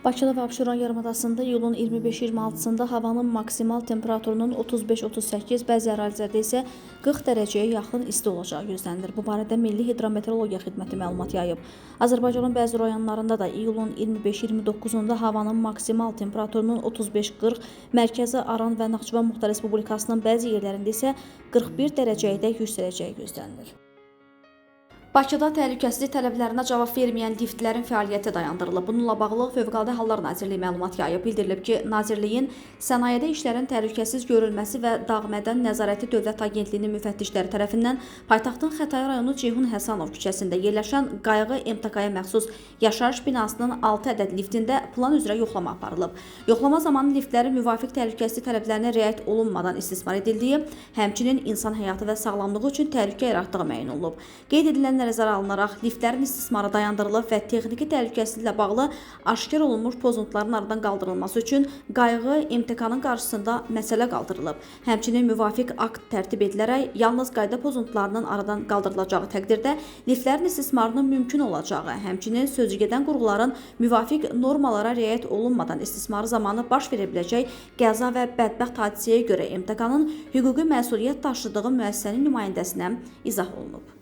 Bakıda və Abşeron yarımadasında iyulun 25-26-sında havanın maksimal temperaturunun 35-38, bəzi ərazilərdə isə 40 dərəcəyə yaxın isti olacağı gözlənilir. Bu barədə Milli Hidrometeorologiya Xidməti məlumat yayıb. Azərbaycanın bəzi rayonlarında da iyulun 25-29-da havanın maksimal temperaturunun 35-40, Mərkəzi Aran və Naxçıvan Muxtar Respublikasının bəzi yerlərində isə 41 dərəcəyədək yüksələcəyi gözlənilir. Bakıda təhlükəsizlik tələblərinə cavab verməyən liftlərin fəaliyyəti dayandırılıb. Bununla bağlı Fövqəladə Hallar Nazirliyi məlumat yayıb. Bildirilib ki, Nazirliyin sənayedə işlərin təhlükəsiz görülməsi və dağ-mədən nəzarəti Dövlət Agentliyinin müfəttişləri tərəfindən paytaxtın Xətai rayonu Ceyhun Həsənov küçəsində yerləşən Qayğı MTK-ya məxsus yaşayış binasının 6 ədəd liftində plan üzrə yoxlama aparılıb. Yoxlama zamanı liftlərin müvafiq təhlükəsizlik tələblərinə riayət olunmadan istismar edildiyi, həmçinin insan həyatı və sağlamlığı üçün təhlükə yaratdığı müəyyən olunub. Qeyd edilənlər nəzərə alınaraq liftlərin istismarı dayandırılıb və texniki təhlükəsizliklə bağlı aşkar olunmuş pozuntuların aradan qaldırılması üçün Qayğı MTK-nın qarşısında məsələ qaldırılıb. Həmçinin müvafiq akt tərtib edilərək yalnız qayda pozuntularının aradan qaldırılacağı təqdirdə liftlərin istismarının mümkün olacağı, həmçinin sözügedən qurğuların müvafiq normalara riayət olunmadan istismarı zamanı baş verə biləcək qəza və bədbəxt hadisəyə görə MTK-nın hüquqi məsuliyyət daşıdığı müəssisənin nümayəndəsinə izah olunub.